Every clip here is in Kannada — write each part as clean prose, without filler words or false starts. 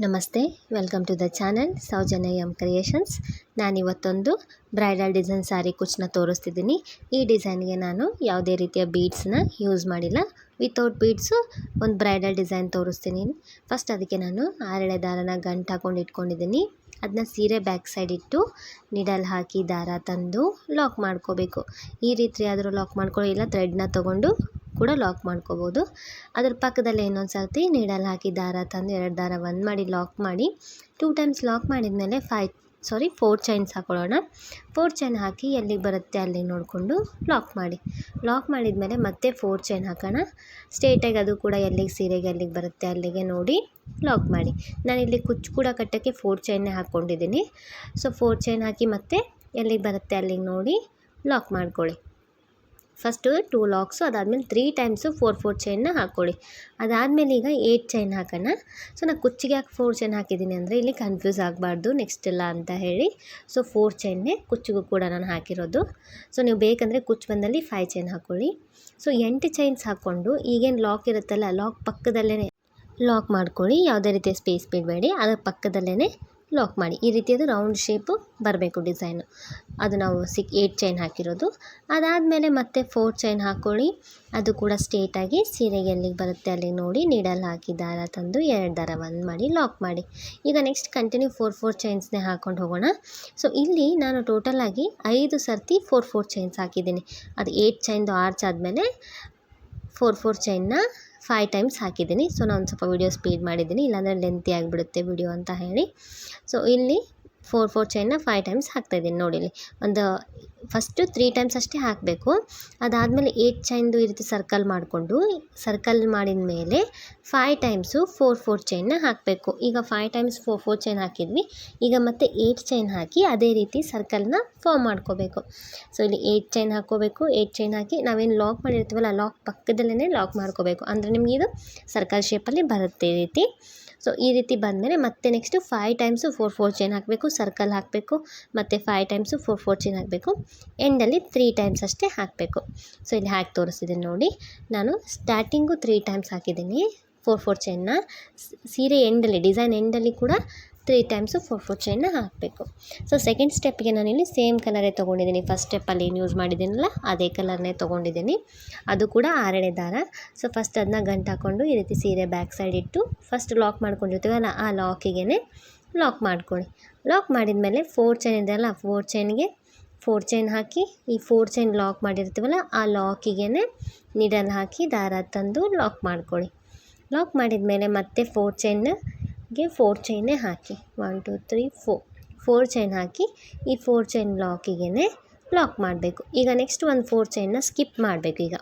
ನಮಸ್ತೆ, welcome to the channel Soujanya M creations. ನಾನಿವತ್ತೊಂದು ಬ್ರೈಡಲ್ ಡಿಸೈನ್ ಸ್ಯಾರಿ ಕುಚ್ಚನ್ನ ತೋರಿಸ್ತಿದ್ದೀನಿ. ಈ ಡಿಸೈನ್ಗೆ ನಾನು ಯಾವುದೇ ರೀತಿಯ ಬೀಡ್ಸ್ನ ಯೂಸ್ ಮಾಡಿಲ್ಲ. ವಿತೌಟ್ ಬೀಡ್ಸು ಒಂದು ಬ್ರೈಡಲ್ ಡಿಸೈನ್ ತೋರಿಸ್ತೀನಿ. ಫಸ್ಟ್ ಅದಕ್ಕೆ ನಾನು 6 ದಾರನ ಗಂಟು ಹಾಕೊಂಡು ಇಟ್ಕೊಂಡಿದ್ದೀನಿ. ಅದನ್ನ ಸೀರೆ ಬ್ಯಾಕ್ ಸೈಡ್ ಇಟ್ಟು ನಿಡಲ್ ಹಾಕಿ ದಾರ ತಂದು ಲಾಕ್ ಮಾಡ್ಕೋಬೇಕು. ಈ ರೀತಿ ಆದರೂ ಲಾಕ್ ಮಾಡ್ಕೊಳ್ಳಿ, ಇಲ್ಲ ಥ್ರೆಡ್ನ ತೊಗೊಂಡು ಕೂಡ ಲಾಕ್ ಮಾಡ್ಕೋಬೋದು. ಅದ್ರ ಪಕ್ಕದಲ್ಲೇ ಇನ್ನೊಂದು ಸರ್ತಿ ನೀಡಲ್ ಹಾಕಿ ದಾರ ತಂದು 2 ದಾರ ಒಂದು ಮಾಡಿ ಲಾಕ್ ಮಾಡಿ 2 ಟೈಮ್ಸ್ ಲಾಕ್ ಮಾಡಿದ್ಮೇಲೆ 4 ಚೈನ್ಸ್ ಹಾಕೊಳ್ಳೋಣ. 4 ಚೈನ್ ಹಾಕಿ ಎಲ್ಲಿಗೆ ಬರುತ್ತೆ ಅಲ್ಲಿ ನೋಡಿಕೊಂಡು ಲಾಕ್ ಮಾಡಿ. ಲಾಕ್ ಮಾಡಿದ್ಮೇಲೆ ಮತ್ತೆ 4 ಚೈನ್ ಹಾಕೋಣ. ಸ್ಟ್ರೇಟಾಗಿ ಅದು ಕೂಡ ಎಲ್ಲಿಗೆ ಸೀರೆಗೆ ಎಲ್ಲಿಗೆ ಬರುತ್ತೆ ಅಲ್ಲಿಗೆ ನೋಡಿ ಲಾಕ್ ಮಾಡಿ. ನಾನಿಲ್ಲಿ ಕುಚ್ಚು ಕೂಡ ಕಟ್ಟೋಕ್ಕೆ 4 ಚೈನ್ನೇ ಹಾಕ್ಕೊಂಡಿದ್ದೀನಿ. ಸೊ 4 ಚೈನ್ ಹಾಕಿ ಮತ್ತೆ ಎಲ್ಲಿಗೆ ಬರುತ್ತೆ ಅಲ್ಲಿಗೆ ನೋಡಿ ಲಾಕ್ ಮಾಡ್ಕೊಳ್ಳಿ. ಫಸ್ಟು 2 ಲಾಕ್ಸು, ಅದಾದಮೇಲೆ 3 ಟೈಮ್ಸು 4 ಚೈನ್ನ ಹಾಕ್ಕೊಳ್ಳಿ. ಅದಾದಮೇಲೆ ಈಗ 8 ಚೈನ್ ಹಾಕೋಣ. ಸೊ ನಾನು ಕುಚ್ಚಿಗೆ ಯಾಕೆ 4 ಚೈನ್ ಹಾಕಿದ್ದೀನಿ ಅಂದರೆ ಇಲ್ಲಿ ಕನ್ಫ್ಯೂಸ್ ಆಗಬಾರ್ದು ನೆಕ್ಸ್ಟ್ ಇಲ್ಲ ಅಂತ ಹೇಳಿ. ಸೊ 4 ಚೈನ್ನೇ ಕುಚ್ಚಿಗೂ ಕೂಡ ನಾನು ಹಾಕಿರೋದು. ಸೊ ನೀವು ಬೇಕಂದರೆ ಕುಚ್ಚು ಬಂದಲ್ಲಿ 5 ಚೈನ್ ಹಾಕ್ಕೊಳ್ಳಿ. ಸೊ 8 ಚೈನ್ಸ್ ಹಾಕ್ಕೊಂಡು ಈಗೇನು ಲಾಕ್ ಇರುತ್ತಲ್ಲ, ಲಾಕ್ ಪಕ್ಕದಲ್ಲೇ ಲಾಕ್ ಮಾಡ್ಕೊಳ್ಳಿ. ಯಾವುದೇ ರೀತಿಯ ಸ್ಪೇಸ್ ಬಿಡಬೇಡಿ, ಅದರ ಪಕ್ಕದಲ್ಲೇ ಲಾಕ್ ಮಾಡಿ. ಈ ರೀತಿಯದು ರೌಂಡ್ ಶೇಪು ಬರಬೇಕು ಡಿಸೈನು. ಅದು ನಾವು 8 ಚೈನ್ ಹಾಕಿರೋದು. ಅದಾದಮೇಲೆ ಮತ್ತೆ 4 ಚೈನ್ ಹಾಕ್ಕೊಳ್ಳಿ. ಅದು ಕೂಡ ಸ್ಟ್ರೇಟಾಗಿ ಸೀರೆಗೆ ಎಲ್ಲಿಗೆ ಬರುತ್ತೆ ಅಲ್ಲಿ ನೋಡಿ ನೀಡಲ್ ಹಾಕಿ ದಾರ ತಂದು 2 ದಾರ ಒಂದು ಮಾಡಿ ಲಾಕ್ ಮಾಡಿ. ಈಗ ನೆಕ್ಸ್ಟ್ ಕಂಟಿನ್ಯೂ 4 ಚೈನ್ಸ್ನೇ ಹಾಕ್ಕೊಂಡು ಹೋಗೋಣ. ಸೊ ಇಲ್ಲಿ ನಾನು ಟೋಟಲಾಗಿ 5 ಸರ್ತಿ 4 ಚೈನ್ಸ್ ಹಾಕಿದ್ದೀನಿ. ಅದು 8 ಚೈನ್ದು ಆರ್ಚ್ ಆದಮೇಲೆ 4 ಚೈನ್ನ 5 ಟೈಮ್ಸ್ ಹಾಕಿದ್ದೀನಿ. ಸೊ ನಾನು ಸ್ವಲ್ಪ ವಿಡಿಯೋ ಸ್ಪೀಡ್ ಮಾಡಿದ್ದೀನಿ, ಇಲ್ಲಾಂದರೆ ಲೆಂತಿ ಆಗಿಬಿಡುತ್ತೆ ವಿಡಿಯೋ ಅಂತ ಹೇಳಿ. ಸೊ ಇಲ್ಲಿ 4 ಚೈನ್ನ 5 ಟೈಮ್ಸ್ ಹಾಕ್ತಾಯಿದ್ದೀನಿ. ನೋಡಿ ಇಲ್ಲಿ ಒಂದು ಫಸ್ಟು 3 ಟೈಮ್ಸ್ ಅಷ್ಟೇ ಹಾಕಬೇಕು. ಅದಾದಮೇಲೆ 8 ಚೈನ್ದು ಈ ರೀತಿ ಸರ್ಕಲ್ ಮಾಡಿಕೊಂಡು ಸರ್ಕಲ್ ಮಾಡಿದ ಮೇಲೆ 5 ಟೈಮ್ಸು 4 ಚೈನ್ನ ಹಾಕಬೇಕು. ಈಗ 5 ಟೈಮ್ಸ್ 4 ಚೈನ್ ಹಾಕಿದ್ವಿ. ಈಗ ಮತ್ತೆ 8 ಚೈನ್ ಹಾಕಿ ಅದೇ ರೀತಿ ಸರ್ಕಲ್ನ ಫಾರ್ಮ್ ಮಾಡ್ಕೋಬೇಕು. ಸೊ ಇಲ್ಲಿ 8 ಚೈನ್ ಹಾಕ್ಕೋಬೇಕು. 8 ಚೈನ್ ಹಾಕಿ ನಾವೇನು ಲಾಕ್ ಮಾಡಿರ್ತೀವಲ್ಲ, ಲಾಕ್ ಪಕ್ಕದಲ್ಲೇ ಲಾಕ್ ಮಾಡ್ಕೋಬೇಕು. ಅಂದರೆ ನಿಮಗೆ ಇದು ಸರ್ಕಲ್ ಶೇಪಲ್ಲಿ ಬರುತ್ತೆ ಈ ರೀತಿ. ಸೊ ಈ ರೀತಿ ಬಂದಮೇಲೆ ಮತ್ತೆ ನೆಕ್ಸ್ಟು 5 ಟೈಮ್ಸು 4 ಚೈನ್ ಹಾಕಬೇಕು, ಸರ್ಕಲ್ ಹಾಕಬೇಕು, ಮತ್ತು 5 ಟೈಮ್ಸು 4 ಚೈನ್ ಹಾಕಬೇಕು. ಎಂಡಲ್ಲಿ 3 ಟೈಮ್ಸ್ ಅಷ್ಟೇ ಹಾಕಬೇಕು. ಸೊ ಇಲ್ಲಿ ಹಾಕಿ ತೋರಿಸ್ತಿದ್ದೀನಿ ನೋಡಿ. ನಾನು ಸ್ಟಾರ್ಟಿಂಗು 3 ಟೈಮ್ಸ್ ಹಾಕಿದ್ದೀನಿ 4 ಚೈನ್ನ. ಸೀರೆ ಎಂಡಲ್ಲಿ ಡಿಸೈನ್ ಎಂಡಲ್ಲಿ ಕೂಡ 3 ಟೈಮ್ಸು 4 ಚೈನ್ನ ಹಾಕಬೇಕು. ಸೊ ಸೆಕೆಂಡ್ ಸ್ಟೆಪ್ಗೆ ನಾನಿಲ್ಲಿ ಸೇಮ್ ಕಲರೇ ತೊಗೊಂಡಿದ್ದೀನಿ. ಫಸ್ಟ್ ಸ್ಟೆಪ್ಪಲ್ಲಿ ಏನು ಯೂಸ್ ಮಾಡಿದ್ದೀನಲ್ಲ ಅದೇ ಕಲರ್ನೇ ತೊಗೊಂಡಿದ್ದೀನಿ. ಅದು ಕೂಡ 6 ದಾರ. ಸೊ ಫಸ್ಟ್ ಅದನ್ನ ಗಂಟು ಹಾಕ್ಕೊಂಡು ಈ ರೀತಿ ಸೀರೆ ಬ್ಯಾಕ್ ಸೈಡ್ ಇಟ್ಟು ಫಸ್ಟ್ ಲಾಕ್ ಮಾಡ್ಕೊಂಡಿರ್ತೀವಲ್ಲ ಆ ಲಾಕಿಗೆ ಲಾಕ್ ಮಾಡ್ಕೊಳ್ಳಿ. ಲಾಕ್ ಮಾಡಿದ ಮೇಲೆ 4 ಚೈನ್ ಇದೆಯಲ್ಲ, 4 ಚೈನ್ಗೆ 4 ಚೈನ್ ಹಾಕಿ ಈ 4 ಚೈನ್ ಲಾಕ್ ಮಾಡಿರ್ತೀವಲ್ಲ ಆ ಲಾಕಿಗೆ ನೀಡಲ್ ಹಾಕಿ ದಾರ ತಂದು ಲಾಕ್ ಮಾಡ್ಕೊಳ್ಳಿ. ಲಾಕ್ ಮಾಡಿದ ಮೇಲೆ ಮತ್ತೆ 4 ಚೈನ್ಗೆ 4 ಚೈನೇ ಹಾಕಿ 1 2 3 4 ಚೈನ್ ಹಾಕಿ ಈ 4 ಚೈನ್ ಲಾಕಿಗೆ ಲಾಕ್ ಮಾಡಬೇಕು. ಈಗ ನೆಕ್ಸ್ಟ್ ಒಂದು 4 ಚೈನ್ನ ಸ್ಕಿಪ್ ಮಾಡಬೇಕು. ಈಗ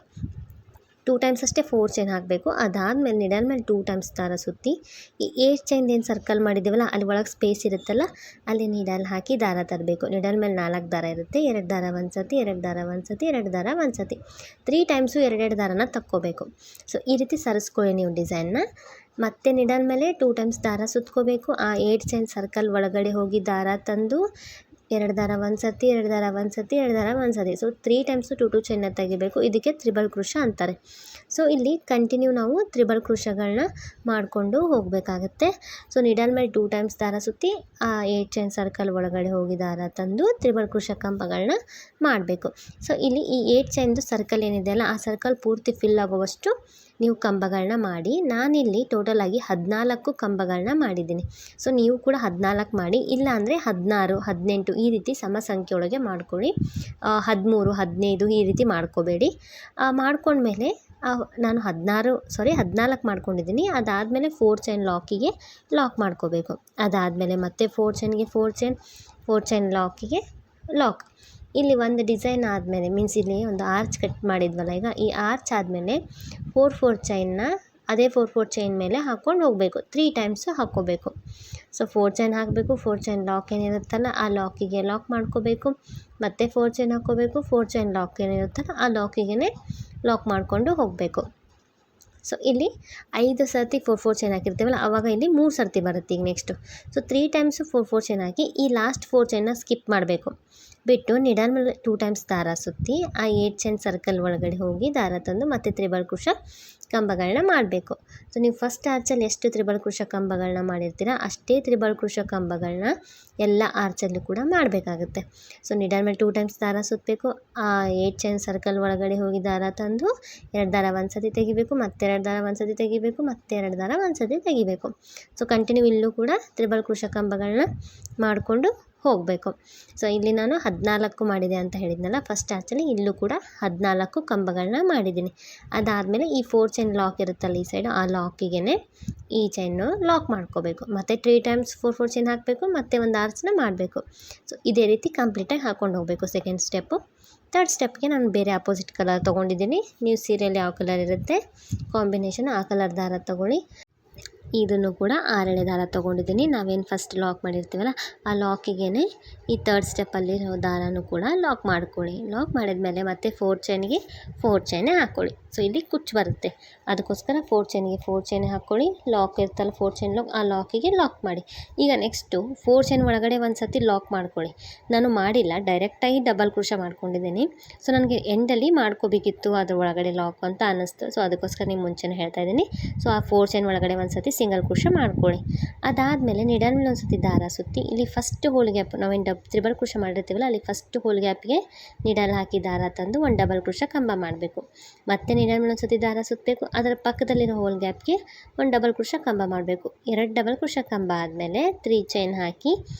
2 ಟೈಮ್ಸ್ ಅಷ್ಟೇ 4 ಚೈನ್ ಹಾಕಬೇಕು. ಅದಾದಮೇಲೆ ನಿಡಲ್ ಮೇಲೆ 2 ಟೈಮ್ಸ್ ದಾರ ಸುತ್ತಿ ಈ 8 ಚೈನ್ ಏನು ಸರ್ಕಲ್ ಮಾಡಿದ್ದೀವಲ್ಲ ಅಲ್ಲಿ ಒಳಗೆ ಸ್ಪೇಸ್ ಇರುತ್ತಲ್ಲ ಅಲ್ಲಿ ನೀಡಲ್ ಹಾಕಿ ದಾರ ತರಬೇಕು. ನಿಡಲ್ ಮೇಲೆ 4 ದಾರ ಇರುತ್ತೆ. 2 ದಾರ ಒಂದು ಸತಿ, 2 ದಾರ ಒಂದು ಸತಿ, 2 ದಾರ ಒಂದು ಸತಿ, 3 ಟೈಮ್ಸು 2 ದಾರನ ತಕ್ಕೋಬೇಕು. ಸೊ ಈ ರೀತಿ ಸರಿಸ್ಕೊಳ್ಳಿ ನೀವು ಡಿಸೈನ್ನ. ಮತ್ತೆ ನಿಡಲ್ ಮೇಲೆ 2 ಟೈಮ್ಸ್ ದಾರ ಸುತ್ಕೋಬೇಕು. ಆ 8 ಚೈನ್ ಸರ್ಕಲ್ ಒಳಗಡೆ ಹೋಗಿ ದಾರ ತಂದು 2 ದಾರ ಒಂದು ಸತಿ, 2 ದಾರ ಒಂದು ಸತಿ, 2 ದಾರ ಒಂದು ಸತಿ. ಸೊ 3 ಟೈಮ್ಸು 2 ಚೈನ್ನ ತೆಗಿಬೇಕು. ಇದಕ್ಕೆ ತ್ರಿಬಲ್ ಕ್ರೋಶ ಅಂತಾರೆ. ಸೊ ಇಲ್ಲಿ ಕಂಟಿನ್ಯೂ ನಾವು ತ್ರಿಬಲ್ ಕ್ರೋಶಗಳನ್ನ ಮಾಡಿಕೊಂಡು ಹೋಗಬೇಕಾಗತ್ತೆ. ಸೊ ನಿಡಲ್ ಮೇಲೆ 2 ಟೈಮ್ಸ್ ದಾರ ಸುತ್ತಿ ಆ 8 ಚೈನ್ ಸರ್ಕಲ್ ಒಳಗಡೆ ಹೋಗಿ ದಾರ ತಂದು ತ್ರಿಬಲ್ ಕ್ರೋಶ ಕಂಬಗಳನ್ನ ಮಾಡಬೇಕು. ಸೊ ಇಲ್ಲಿ ಈ 8 ಚೈನ್ದು ಸರ್ಕಲ್ ಏನಿದೆಯಲ್ಲ ಆ ಸರ್ಕಲ್ ಪೂರ್ತಿ ಫಿಲ್ ಆಗುವಷ್ಟು ನೀವು ಕಂಬಗಳನ್ನ ಮಾಡಿ. ನಾನಿಲ್ಲಿ ಟೋಟಲಾಗಿ 14 ಕಂಬಗಳನ್ನ ಮಾಡಿದ್ದೀನಿ. ಸೊ ನೀವು ಕೂಡ 14 ಮಾಡಿ, ಇಲ್ಲ ಅಂದರೆ 16 18 ಈ ರೀತಿ ಸಮ ಸಂಖ್ಯೆಯೊಳಗೆ ಮಾಡ್ಕೊಳ್ಳಿ. 13 15 ಈ ರೀತಿ ಮಾಡ್ಕೋಬೇಡಿ. ಮಾಡ್ಕೊಂಡ್ಮೇಲೆ ನಾನು 14 ಮಾಡ್ಕೊಂಡಿದ್ದೀನಿ. ಅದಾದಮೇಲೆ 4 ಚೈನ್ ಲಾಕಿಗೆ ಲಾಕ್ ಮಾಡ್ಕೋಬೇಕು. ಅದಾದಮೇಲೆ ಮತ್ತೆ 4 ಚೈನ್ಗೆ 4 ಚೈನ್ ಲಾಕಿಗೆ ಲಾಕ್. ಇಲ್ಲಿ ಒಂದು ಡಿಸೈನ್ ಆದಮೇಲೆ ಮೀನ್ಸ್ ಇಲ್ಲಿ ಒಂದು ಆರ್ಚ್ ಕಟ್ ಮಾಡಿದ್ವಲ್ಲ, ಈಗ ಈ ಆರ್ಚ್ ಆದಮೇಲೆ 4 ಚೈನ್ನ ಅದೇ 4 ಚೈನ್ ಮೇಲೆ ಹಾಕ್ಕೊಂಡು ಹೋಗಬೇಕು. 3 ಟೈಮ್ಸು ಹಾಕ್ಕೋಬೇಕು. ಸೊ 4 ಚೈನ್ ಹಾಕಬೇಕು. 4 ಚೈನ್ ಲಾಕ್ ಏನಿರುತ್ತಲ್ಲ ಆ ಲಾಕಿಗೆ ಲಾಕ್ ಮಾಡ್ಕೋಬೇಕು. ಮತ್ತು 4 ಚೈನ್ ಹಾಕ್ಕೋಬೇಕು. 4 ಚೈನ್ ಲಾಕ್ ಏನಿರುತ್ತಲ್ಲ ಆ ಲಾಕಿಗೆ ಲಾಕ್ ಮಾಡಿಕೊಂಡು ಹೋಗಬೇಕು. ಸೊ ಇಲ್ಲಿ 5 ಸರ್ತಿ 4 ಚೈನ್ ಹಾಕಿರ್ತೀವಲ್ಲ ಆವಾಗ ಇಲ್ಲಿ 3 ಸರ್ತಿ ಬರುತ್ತೆ. ಈಗ ನೆಕ್ಸ್ಟು ಸೊ 3 ಟೈಮ್ಸು 4 ಚೈನ್ ಹಾಕಿ ಈ ಲಾಸ್ಟ್ 4 ಚೈನ್ನ ಸ್ಕಿಪ್ ಮಾಡಬೇಕು. ಬಿಟ್ಟು ನಿಡಲ್ ಮೇಲೆ 2 ಟೈಮ್ಸ್ ದಾರ ಸುತ್ತಿ ಆ 8 ಚೈನ್ ಸರ್ಕಲ್ ಒಳಗಡೆ ಹೋಗಿ ದಾರ ತಂದು ಮತ್ತೆ ತ್ರಿಬಲ್ ಕ್ರೋಶಾ ಕಂಬಗಳನ್ನ ಮಾಡಬೇಕು. ಸೊ ನೀವು ಫಸ್ಟ್ ಆರ್ಚಲ್ಲಿ ಎಷ್ಟು ತ್ರಿಬಲ್ ಕ್ರೋಶಾ ಕಂಬಗಳನ್ನ ಮಾಡಿರ್ತೀರ ಅಷ್ಟೇ ತ್ರಿಬಲ್ ಕ್ರೋಶಾ ಕಂಬಗಳನ್ನ ಎಲ್ಲ ಆರ್ಚಲ್ಲೂ ಕೂಡ ಮಾಡಬೇಕಾಗುತ್ತೆ. ಸೊ ನಿಡಲ್ ಮೇಲೆ 2 ಟೈಮ್ಸ್ ದಾರ ಸುತ್ತಬೇಕು. ಆ 8 ಚೈನ್ ಸರ್ಕಲ್ ಒಳಗಡೆ ಹೋಗಿ ದಾರ ತಂದು 2 ದಾರ ಒಂದು ಸತಿ ತೆಗಿಬೇಕು, ಮತ್ತೆ 2 ದಾರ ಒಂದು ಸತಿ ತೆಗಿಬೇಕು, ಮತ್ತೆ 2 ದಾರ ಒಂದು ಸತಿ ತೆಗಿಬೇಕು. ಸೊ ಕಂಟಿನ್ಯೂ ಇಲ್ಲೂ ಕೂಡ ತ್ರಿಬಲ್ ಕ್ರೋಶಾ ಕಂಬಗಳನ್ನ ಮಾಡಿಕೊಂಡು ಹೋಗಬೇಕು. ಸೊ ಇಲ್ಲಿ ನಾನು 14 ಮಾಡಿದೆ ಅಂತ ಹೇಳಿದ್ನಲ್ಲ ಫಸ್ಟ್ ಆ್ಯಕ್ಚುಲಿ, ಇಲ್ಲೂ ಕೂಡ 14 ಕಂಬಗಳನ್ನ ಮಾಡಿದ್ದೀನಿ. ಅದಾದಮೇಲೆ ಈ 4 ಚೈನ್ ಲಾಕ್ ಇರುತ್ತಲ್ಲ ಈ ಸೈಡು, ಆ ಲಾಕಿಗೆ ಈ ಚೈನು ಲಾಕ್ ಮಾಡ್ಕೋಬೇಕು. ಮತ್ತು 3 ಟೈಮ್ಸ್ 4 ಚೈನ್ ಹಾಕಬೇಕು, ಮತ್ತು ಒಂದು ಆರ್ಚನ್ನ ಮಾಡಬೇಕು. ಸೊ ಇದೇ ರೀತಿ ಕಂಪ್ಲೀಟಾಗಿ ಹಾಕ್ಕೊಂಡು ಹೋಗಬೇಕು. Second step. ಥರ್ಡ್ ಸ್ಟೆಪ್ಗೆ ನಾನು ಬೇರೆ ಅಪೋಸಿಟ್ ಕಲರ್ ತೊಗೊಂಡಿದ್ದೀನಿ. ನೀವು ಸೀರೆಯಲ್ಲಿ ಯಾವ ಕಲರ್ ಇರುತ್ತೆ ಕಾಂಬಿನೇಷನ್ ಆ ಕಲರ್ ದಾರ ತೊಗೊಳ್ಳಿ. ಇದನ್ನು ಕೂಡ 6 ಎಳೆ ದಾರ ತೊಗೊಂಡಿದ್ದೀನಿ. ನಾವೇನು ಫಸ್ಟ್ ಲಾಕ್ ಮಾಡಿರ್ತೀವಲ್ಲ ಆ ಲಾಕಿಗೆ ಈ ಥರ್ಡ್ ಸ್ಟೆಪ್ಪಲ್ಲಿರೋ ದಾರನೂ ಕೂಡ ಲಾಕ್ ಮಾಡ್ಕೊಳ್ಳಿ. ಲಾಕ್ ಮಾಡಿದ್ಮೇಲೆ ಮತ್ತೆ 4 ಚೈನಿಗೆ 4 ಚೈನೇ ಹಾಕ್ಕೊಳ್ಳಿ. ಸೊ ಇಲ್ಲಿ ಕುಚ್ಚು ಬರುತ್ತೆ, ಅದಕ್ಕೋಸ್ಕರ 4 ಚೈನಿಗೆ 4 ಚೈನೇ ಹಾಕ್ಕೊಳ್ಳಿ. ಲಾಕ್ ಇರ್ತಲ್ಲ 4 ಚೈನ್ ಲಾಕ್, ಆ ಲಾಕಿಗೆ ಲಾಕ್ ಮಾಡಿ. ಈಗ ನೆಕ್ಸ್ಟು 4 ಚೈನ್ ಒಳಗಡೆ ಒಂದು ಸತಿ ಲಾಕ್ ಮಾಡ್ಕೊಳ್ಳಿ. ನಾನು ಮಾಡಿಲ್ಲ, ಡೈರೆಕ್ಟಾಗಿ ಡಬಲ್ ಕ್ರೋಶಾ ಮಾಡ್ಕೊಂಡಿದ್ದೀನಿ. ಸೊ ನನಗೆ ಎಂಡಲ್ಲಿ ಮಾಡ್ಕೋಬೇಕಿತ್ತು ಅದ್ರ ಒಳಗಡೆ ಲಾಕ್ ಅಂತ ಅನ್ನಿಸ್ತು. ಸೊ ಅದಕ್ಕೋಸ್ಕರ ನೀವು ಮುಂಚೆನೇ ಹೇಳ್ತಾ ಇದ್ದೀನಿ. ಸೊ ಆ 4 ಚೈನ್ ಒಳಗಡೆ ಒಂದು ಸತಿ ಸಿಂಗಲ್ ಕ್ರೋಶಾ ಮಾಡ್ಕೊಳ್ಳಿ. ಅದಾದಮೇಲೆ ನಿಡಲ್ ಮೇಲೆ ಒಂದು ಸತಿ ದಾರ ಸುತ್ತಿ ಇಲ್ಲಿ ಫಸ್ಟ್ ಹೋಲ್ ಗ್ಯಾಪ್, ನಾವೇನು ತ್ರಿಬಲ್ ಕ್ರೋಶಾ ಮಾಡಿರ್ತೀವಲ್ಲ ಅಲ್ಲಿ ಫಸ್ಟ್ ಹೋಲ್ ಗ್ಯಾಪಿಗೆ ನಿಡಲ್ ಹಾಕಿ ದಾರ ತಂದು ಒಂದು ಡಬಲ್ ಕ್ರೋಶಾ ಕಂಬ ಮಾಡಬೇಕು. ಮತ್ತೆ ನಿಡಲ್ ಮೇಲೆ ಒಂದು ಸತಿ ದಾರ ಸುತ್ತಬೇಕು. ಅದರ ಪಕ್ಕದಲ್ಲಿರೋ ಹೋಲ್ ಗ್ಯಾಪ್ಗೆ ಒಂದು ಡಬಲ್ ಕ್ರೋಶಾ ಕಂಬ ಮಾಡಬೇಕು. 2 ಡಬಲ್ ಕ್ರೋಶಾ ಕಂಬ ಆದಮೇಲೆ 3 ಚೈನ್ ಹಾಕಿ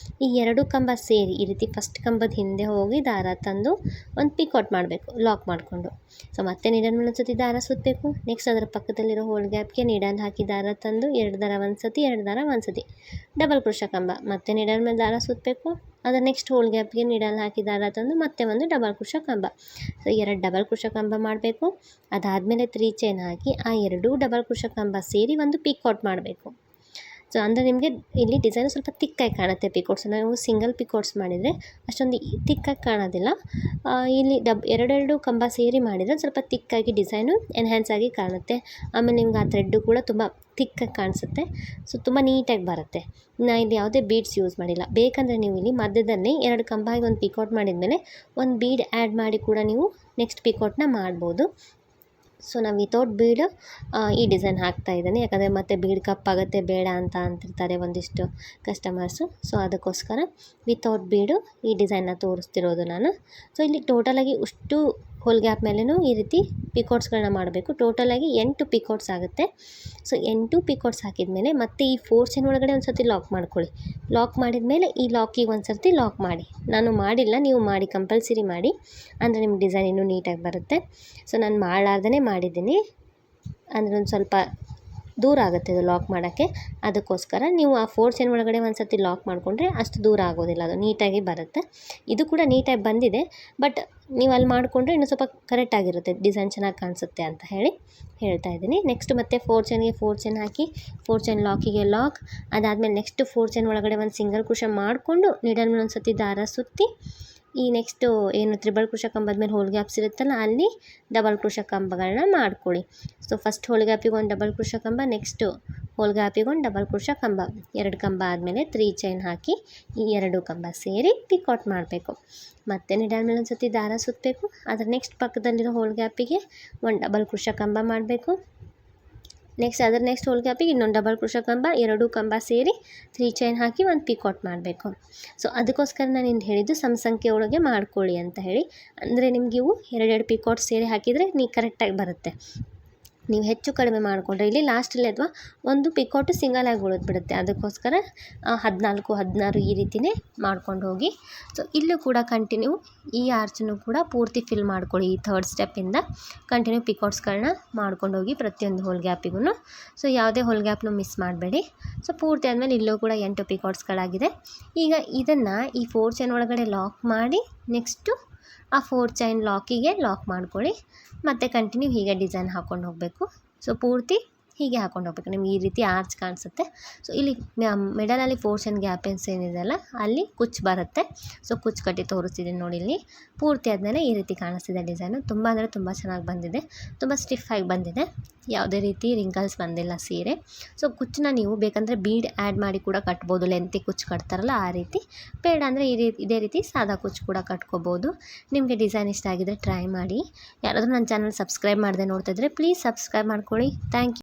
ಈ 2 ಕಂಬ ಸೇರಿ ಈ ರೀತಿ ಫಸ್ಟ್ ಕಂಬದ ಹಿಂದೆ ಹೋಗಿ ದಾರ ತಂದು ಒಂದು ಪಿಕಾಟ್ ಮಾಡಬೇಕು ಲಾಕ್ ಮಾಡಿಕೊಂಡು. ಸೊ ಮತ್ತೆ ನಿಡಲ್ ಮೇಲೆ ಒಂದು ಸತಿ ದಾರ ಸುತ್ತಬೇಕು. ನೆಕ್ಸ್ಟ್ ಅದರ ಪಕ್ಕದಲ್ಲಿರೋ ಹೋಲ್ ಗ್ಯಾಪ್ಗೆ ನಿಡಲ್ ಹಾಕಿ ದಾರ ತಂದು 2 ದಾರ ಒಂದು ಸತಿ 2 ದಾರ ಒಂದು ಸತಿ ಡಬಲ್ ಕ್ರೋಶಾ ಕಂಬ, ಮತ್ತೆ ನಿಡಲ್ ಮೇಲೆ ದಾರ ಸುತ್ತಬೇಕು. ಅದರ ನೆಕ್ಸ್ಟ್ ಹೋಲ್ ಗ್ಯಾಪ್ಗೆ ನಿಡಲ್ ಹಾಕಿ ದಾರ ತಂದು ಮತ್ತೆ ಒಂದು ಡಬಲ್ ಕ್ರೋಶಾ ಕಂಬ. ಸೊ 2 ಡಬಲ್ ಕ್ರೋಶಾ ಕಂಬ ಮಾಡಬೇಕು. ಅದಾದಮೇಲೆ 3 ಚೈನ್ ಹಾಕಿ ಆ 2 ಡಬಲ್ ಕ್ರೋಶಾ ಕಂಬ ಸೇರಿ ಒಂದು ಪಿಕಾಟ್ ಮಾಡಬೇಕು. ಸೊ ಅಂದರೆ ನಿಮಗೆ ಇಲ್ಲಿ ಡಿಸೈನ್ ಸ್ವಲ್ಪ ತಿಕ್ಕಾಗಿ ಕಾಣುತ್ತೆ. ಪಿಕೋಟ್ಸ್ ನಾವು ಸಿಂಗಲ್ ಪಿಕೋಟ್ಸ್ ಮಾಡಿದರೆ ಅಷ್ಟೊಂದು ತಿಕ್ಕಾಗಿ ಕಾಣೋದಿಲ್ಲ. ಇಲ್ಲಿ ಎರಡೆರಡು ಕಂಬ ಸೇರಿ ಮಾಡಿದರೆ ಸ್ವಲ್ಪ ತಿಕ್ಕಾಗಿ ಡಿಸೈನು ಎನ್ಹ್ಯಾನ್ಸ್ ಆಗಿ ಕಾಣುತ್ತೆ. ಆಮೇಲೆ ನಿಮ್ಗೆ ಆ ಥ್ರೆಡ್ಡು ಕೂಡ ತುಂಬ ತಿಕ್ಕಾಗಿ ಕಾಣಿಸುತ್ತೆ. ಸೊ ತುಂಬ ನೀಟಾಗಿ ಬರುತ್ತೆ. ನಾನು ಇಲ್ಲಿ ಯಾವುದೇ ಬೀಡ್ಸ್ ಯೂಸ್ ಮಾಡಿಲ್ಲ. ಬೇಕಂದರೆ ನೀವು ಇಲ್ಲಿ ಮಧ್ಯದಲ್ಲಿ 2 ಕಂಬಾಗಿ ಒಂದು ಪಿಕೋಟ್ ಮಾಡಿದ್ಮೇಲೆ ಒಂದು ಬೀಡ್ ಆ್ಯಡ್ ಮಾಡಿ ಕೂಡ ನೀವು ನೆಕ್ಸ್ಟ್ ಪಿಕೋಟ್ನ ಮಾಡ್ಬೋದು. ಸೊ ನಾನು ವಿತೌಟ್ ಬೀಡ್ ಈ ಡಿಸೈನ್ ಹಾಕ್ತಾಯಿದ್ದೀನಿ. ಯಾಕಂದರೆ ಮತ್ತೆ ಬೀಡ್ ಕಪ್ಪಾಗುತ್ತೆ ಬೇಡ ಅಂತ ಅಂತಿರ್ತಾರೆ ಒಂದಿಷ್ಟು ಕಸ್ಟಮರ್ಸು. ಸೊ ಅದಕ್ಕೋಸ್ಕರ ವಿತೌಟ್ ಬೀಡು ಈ ಡಿಸೈನ್ನ ತೋರಿಸ್ತಿರೋದು ನಾನು. ಸೊ ಇಲ್ಲಿ ಟೋಟಲಾಗಿ ಅಷ್ಟು ಹೋಲ್ ಗ್ಯಾಪ್ ಮೇಲೂ ಈ ರೀತಿ ಪಿಕೋಟ್ಸ್ಗಳನ್ನ ಮಾಡಬೇಕು. ಟೋಟಲಾಗಿ 8 ಪಿಕೋಟ್ಸ್ ಆಗುತ್ತೆ. ಸೊ 8 ಪಿಕೋಟ್ಸ್ ಹಾಕಿದ್ಮೇಲೆ ಮತ್ತೆ ಈ 4 ಚೈನ್ ಒಳಗಡೆ ಒಂದು ಸರ್ತಿ ಲಾಕ್ ಮಾಡ್ಕೊಳ್ಳಿ. ಲಾಕ್ ಮಾಡಿದ ಮೇಲೆ ಈ ಲಾಕಿಗೆ ಒಂದು ಸರ್ತಿ ಲಾಕ್ ಮಾಡಿ. ನಾನು ಮಾಡಿಲ್ಲ, ನೀವು ಮಾಡಿ, ಕಂಪಲ್ಸರಿ ಮಾಡಿ, ಅಂದರೆ ನಿಮ್ಮ ಡಿಸೈನ್ ಇನ್ನೂ ನೀಟಾಗಿ ಬರುತ್ತೆ. ಸೊ ನಾನು ಮಾಡಲಾರ್ದೇ ಮಾಡಿದ್ದೀನಿ, ಅಂದರೆ ಒಂದು ಸ್ವಲ್ಪ ದೂರ ಆಗುತ್ತೆ ಇದು ಲಾಕ್ ಮಾಡೋಕ್ಕೆ. ಅದಕ್ಕೋಸ್ಕರ ನೀವು ಆ 4 ಚೈನ್ ಒಳಗಡೆ ಒಂದು ಸರ್ತಿ ಲಾಕ್ ಮಾಡಿಕೊಂಡ್ರೆ ಅಷ್ಟು ದೂರ ಆಗೋದಿಲ್ಲ, ಅದು ನೀಟಾಗಿ ಬರುತ್ತೆ. ಇದು ಕೂಡ ನೀಟಾಗಿ ಬಂದಿದೆ, ಬಟ್ ನೀವು ಅಲ್ಲಿ ಮಾಡಿಕೊಂಡ್ರೆ ಇನ್ನೂ ಸ್ವಲ್ಪ ಕರೆಕ್ಟಾಗಿರುತ್ತೆ, ಡಿಸೈನ್ ಚೆನ್ನಾಗಿ ಕಾಣಿಸುತ್ತೆ ಅಂತ ಹೇಳ್ತಾ ಇದ್ದೀನಿ. ನೆಕ್ಸ್ಟ್ ಮತ್ತೆ 4 ಚೈನ್ಗೆ 4 ಚೈನ್ ಹಾಕಿ 4 ಚೈನ್ ಲಾಕಿಗೆ ಲಾಕ್. ಅದಾದಮೇಲೆ ನೆಕ್ಸ್ಟ್ 4 ಚೈನ್ ಒಳಗಡೆ ಒಂದು ಸಿಂಗಲ್ ಕ್ರೋಶಾ ಮಾಡಿಕೊಂಡು ನಿಡಲ್ ಮೇಲೆ ಒಂದು ಸರ್ತಿ ದಾರ ಸುತ್ತಿ ಈ ನೆಕ್ಸ್ಟು ಏನು ತ್ರಿಬಲ್ ಕ್ರೋಶಾ ಕಂಬದ ಮೇಲೆ ಹೋಲ್ ಗ್ಯಾಪ್ಸ್ ಇರುತ್ತಲ್ಲ ಅಲ್ಲಿ ಡಬಲ್ ಕ್ರೋಶಾ ಕಂಬಗಳನ್ನ ಮಾಡ್ಕೊಳ್ಳಿ. ಸೊ ಫಸ್ಟ್ ಹೋಲ್ ಗ್ಯಾಪಿಗೆ ಒಂದು ಡಬಲ್ ಕ್ರೋಶಾ ಕಂಬ, ನೆಕ್ಸ್ಟು ಹೋಲ್ ಗ್ಯಾಪಿಗೆ ಒಂದು ಡಬಲ್ ಕ್ರೋಶಾ ಕಂಬ, 2 ಕಂಬ ಆದಮೇಲೆ 3 ಚೈನ್ ಹಾಕಿ ಈ 2 ಕಂಬ ಸೇರಿ ಪಿಕಾಟ್ ಮಾಡಬೇಕು. ಮತ್ತೆ ನಿಡಲ್ ಮೇಲೆ ಒಂದು ಸರ್ತಿ ದಾರ ಸುತ್ತಬೇಕು. ಅದರ ನೆಕ್ಸ್ಟ್ ಪಕ್ಕದಲ್ಲಿರೋ ಹೋಲ್ ಗ್ಯಾಪಿಗೆ ಒಂದು ಡಬಲ್ ಕ್ರೋಶಾ ಕಂಬ ಮಾಡಬೇಕು. ನೆಕ್ಸ್ಟ್ ಹೋಲ್ ಗ್ಯಾಪಿಗೆ ಇನ್ನೊಂದು ಡಬಲ್ ಕ್ರೋಶಾ ಕಂಬ, 2 ಕಂಬ ಸೇರಿ 3 ಚೈನ್ ಹಾಕಿ ಒಂದು ಪಿಕಾಟ್ ಮಾಡಬೇಕು. ಸೊ ಅದಕ್ಕೋಸ್ಕರ ನಾನು ಇಲ್ಲಿ ಹೇಳಿದ್ದು ಸಮ ಸಂಖ್ಯೆ ಒಳಗೆ ಮಾಡ್ಕೊಳ್ಳಿ ಅಂತ ಹೇಳಿ. ಅಂದರೆ ನಿಮ್ಗೆ ಇವು 2 ಪಿಕಾಟ್ ಸೇರಿ ಹಾಕಿದರೆ ಕರೆಕ್ಟಾಗಿ ಬರುತ್ತೆ. ನೀವು ಹೆಚ್ಚು ಕಡಿಮೆ ಮಾಡಿಕೊಂಡ್ರೆ ಇಲ್ಲಿ ಲಾಸ್ಟಲ್ಲಿ ಅಥವಾ ಒಂದು ಪಿಕೋಟು ಸಿಂಗಲಾಗಿ ಉಳಿದ್ಬಿಡುತ್ತೆ. ಅದಕ್ಕೋಸ್ಕರ 14, 16 ಈ ರೀತಿಯೇ ಮಾಡ್ಕೊಂಡು ಹೋಗಿ. ಸೊ ಇಲ್ಲೂ ಕೂಡ ಕಂಟಿನ್ಯೂ ಈ ಆರ್ಚನ್ನು ಕೂಡ ಪೂರ್ತಿ ಫಿಲ್ ಮಾಡ್ಕೊಳ್ಳಿ. ಈ ಥರ್ಡ್ ಸ್ಟೆಪ್ಪಿಂದ ಕಂಟಿನ್ಯೂ ಪಿಕೋಟ್ಸ್ಗಳನ್ನ ಮಾಡ್ಕೊಂಡು ಹೋಗಿ ಪ್ರತಿಯೊಂದು ಹೋಲ್ ಗ್ಯಾಪಿಗೂ. ಸೊ ಯಾವುದೇ ಹೋಲ್ ಗ್ಯಾಪ್ನು ಮಿಸ್ ಮಾಡಬೇಡಿ. ಸೊ ಪೂರ್ತಿ ಆದಮೇಲೆ ಇಲ್ಲೂ ಕೂಡ 8 ಪಿಕೋಟ್ಸ್ಗಳಾಗಿದೆ. ಈಗ ಇದನ್ನು ಈ 4 ಚೈನ್ ಒಳಗಡೆ ಲಾಕ್ ಮಾಡಿ ನೆಕ್ಸ್ಟು ಆ 4 ಚೈನ್ ಲಾಕಿಗೆ ಲಾಕ್ ಮಾಡ್ಕೊಳ್ಳಿ. ಮತ್ತು ಕಂಟಿನ್ಯೂ ಹೀಗೆ ಡಿಸೈನ್ ಹಾಕ್ಕೊಂಡು ಹೋಗಬೇಕು. ಸೊ ಪೂರ್ತಿ ಹೀಗೆ ಹಾಕೊಂಡು ಹೋಗ್ಬೇಕು. ನಿಮ್ಗೆ ಈ ರೀತಿ ಆರ್ಚ್ ಕಾಣಿಸುತ್ತೆ. ಸೊ ಇಲ್ಲಿ ಮಿಡಲಲ್ಲಿ ಪೋರ್ಷನ್ ಗ್ಯಾಪನ್ಸ್ ಏನಿದೆಯಲ್ಲ ಅಲ್ಲಿ ಕುಚ್ಚು ಬರುತ್ತೆ. ಸೊ ಕುಚ್ಚು ಕಟ್ಟಿ ತೋರಿಸ್ತಿದ್ದೀನಿ ನೋಡಿ. ಇಲ್ಲಿ ಪೂರ್ತಿ ಆದಮೇಲೆ ಈ ರೀತಿ ಕಾಣಿಸ್ತಿದೆ ಡಿಸೈನು. ತುಂಬ ಅಂದರೆ ತುಂಬ ಚೆನ್ನಾಗಿ ಬಂದಿದೆ, ತುಂಬ ಸ್ಟಿಫಾಗಿ ಬಂದಿದೆ, ಯಾವುದೇ ರೀತಿ ರಿಂಕಲ್ಸ್ ಬಂದಿಲ್ಲ ಸೀರೆ. ಸೊ ಕುಚ್ಚನ್ನ ನೀವು ಬೇಕಂದರೆ ಬೀಡ್ ಆ್ಯಡ್ ಮಾಡಿ ಕೂಡ ಕಟ್ಬೋದು, ಲೆಂತಿ ಕುಚ್ಚು ಕಟ್ತಾರಲ್ಲ ಆ ರೀತಿ. ಬೇಡ ಅಂದರೆ ಇದೇ ರೀತಿ ಸಾದಾ ಕುಚ್ಚು ಕೂಡ ಕಟ್ಕೋಬೋದು. ನಿಮಗೆ ಡಿಸೈನ್ ಇಷ್ಟ ಆಗಿದರೆ ಟ್ರೈ ಮಾಡಿ. ಯಾರಾದರೂ ನನ್ನ ಚಾನಲ್ ಸಬ್ಸ್ಕ್ರೈಬ್ ಮಾಡದೆ ನೋಡ್ತಾ ಇದ್ದರೆ ಪ್ಲೀಸ್ ಸಬ್ಸ್ಕ್ರೈಬ್ ಮಾಡ್ಕೊಳ್ಳಿ. Thank you.